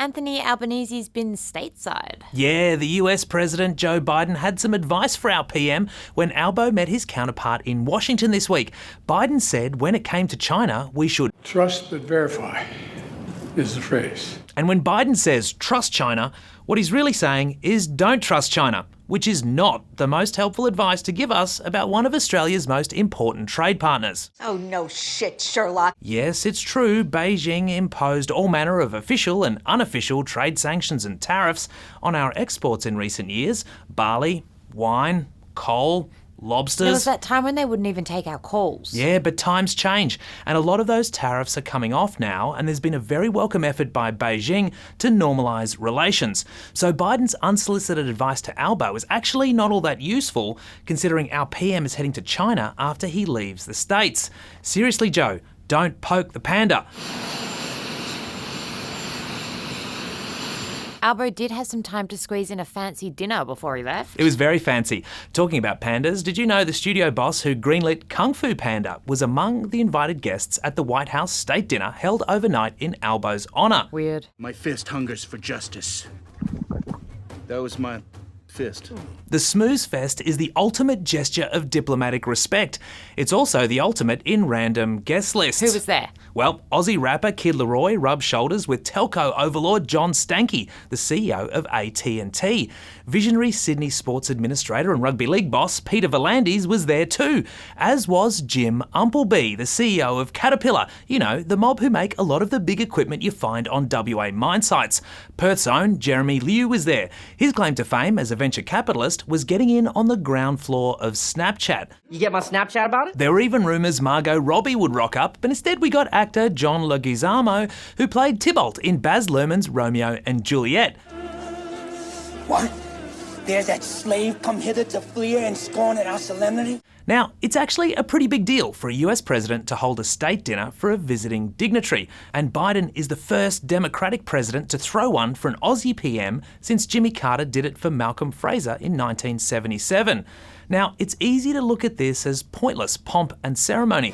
Anthony Albanese's been stateside. Yeah, the US President Joe Biden had some advice for our PM when Albo met his counterpart in Washington this week. Biden said when it came to China, we should trust but verify is the phrase. And when Biden says trust China, what he's really saying is don't trust China, which is not the most helpful advice to give us about one of Australia's most important trade partners. Oh, no shit, Sherlock. Yes, it's true, Beijing imposed all manner of official and unofficial trade sanctions and tariffs on our exports in recent years. Barley, wine, coal, lobsters. There was that time when they wouldn't even take our calls. Yeah, but times change, and a lot of those tariffs are coming off now, and there's been a very welcome effort by Beijing to normalise relations. So Biden's unsolicited advice to Albo is actually not all that useful, considering our PM is heading to China after he leaves the States. Seriously, Joe, don't poke the panda. Albo did have some time to squeeze in a fancy dinner before he left. It was very fancy. Talking about pandas, did you know the studio boss who greenlit Kung Fu Panda was among the invited guests at the White House state dinner held overnight in Albo's honour? Weird. My fist hungers for justice. That was my fist. The Smooze Fest is the ultimate gesture of diplomatic respect. It's also the ultimate in random guest lists. Who was there? Well, Aussie rapper Kid Laroi rubbed shoulders with telco overlord John Stankey, the CEO of AT&T. Visionary Sydney sports administrator and rugby league boss Peter V'landys was there too, as was Jim Umpleby, the CEO of Caterpillar, you know, the mob who make a lot of the big equipment you find on WA mine sites. Perth's own Jeremy Liu was there. His claim to fame as a venture capitalist was getting in on the ground floor of Snapchat. You get my Snapchat about it? There were even rumours Margot Robbie would rock up, but instead we got actor John Leguizamo, who played Tybalt in Baz Luhrmann's Romeo and Juliet. What? There's that slave come hither to fleer and scorn at our solemnity? Now, it's actually a pretty big deal for a US president to hold a state dinner for a visiting dignitary, and Biden is the first Democratic president to throw one for an Aussie PM since Jimmy Carter did it for Malcolm Fraser in 1977. Now, it's easy to look at this as pointless pomp and ceremony.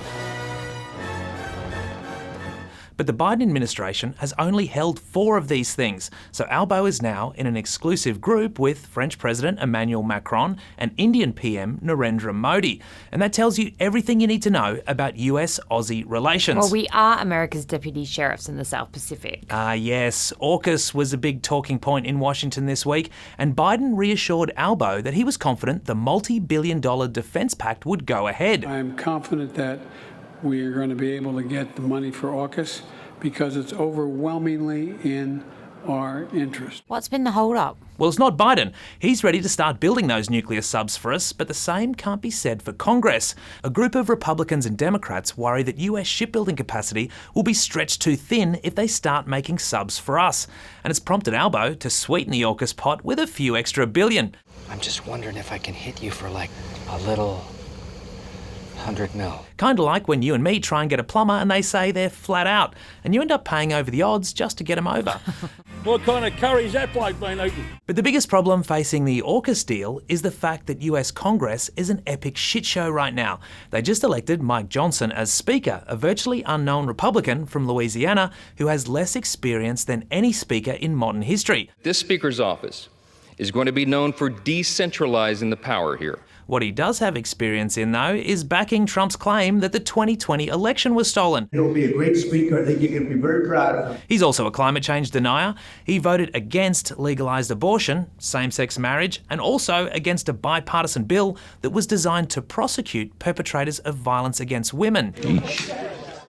But the Biden administration has only held 4 of these things, so Albo is now in an exclusive group with French President Emmanuel Macron and Indian PM Narendra Modi. And that tells you everything you need to know about US-Aussie relations. Well, we are America's deputy sheriffs in the South Pacific. Yes. AUKUS was a big talking point in Washington this week, and Biden reassured Albo that he was confident the multi-billion-dollar defence pact would go ahead. I am confident that we are going to be able to get the money for AUKUS because it's overwhelmingly in our interest. What's been the hold-up? Well, it's not Biden. He's ready to start building those nuclear subs for us, but the same can't be said for Congress. A group of Republicans and Democrats worry that US shipbuilding capacity will be stretched too thin if they start making subs for us. And it's prompted Albo to sweeten the AUKUS pot with a few extra billion. I'm just wondering if I can hit you for like a little 100 mil. Kinda like when you and me try and get a plumber and they say they're flat out, and you end up paying over the odds just to get them over. What kind of curry's that bloke been eating? But the biggest problem facing the AUKUS deal is the fact that US Congress is an epic shit show right now. They just elected Mike Johnson as Speaker, a virtually unknown Republican from Louisiana who has less experience than any speaker in modern history. This Speaker's office is going to be known for decentralizing the power here. What he does have experience in, though, is backing Trump's claim that the 2020 election was stolen. He'll be a great speaker. I think you can be very proud of him. He's also a climate change denier. He voted against legalised abortion, same-sex marriage, and also against a bipartisan bill that was designed to prosecute perpetrators of violence against women.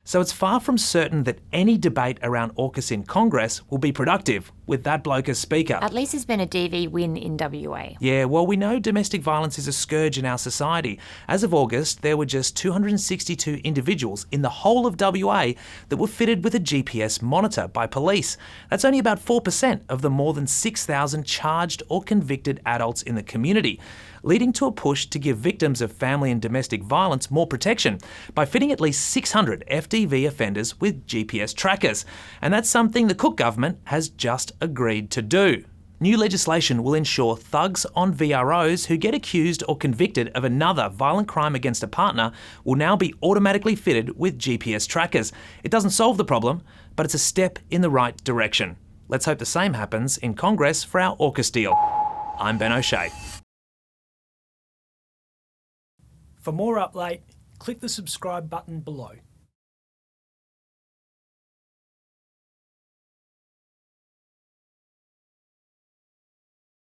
So it's far from certain that any debate around AUKUS in Congress will be productive with that bloke as Speaker. At least it's been a DV win in WA. Yeah, well, we know domestic violence is a scourge in our society. As of August, there were just 262 individuals in the whole of WA that were fitted with a GPS monitor by police. That's only about 4% of the more than 6,000 charged or convicted adults in the community, leading to a push to give victims of family and domestic violence more protection by fitting at least 600 FDV offenders with GPS trackers. And that's something the Cook government has just agreed to do. New legislation will ensure thugs on VROs who get accused or convicted of another violent crime against a partner will now be automatically fitted with GPS trackers. It doesn't solve the problem, but it's a step in the right direction. Let's hope the same happens in Congress for our AUKUS deal. I'm Ben O'Shea. For more Up Late, click the subscribe button below.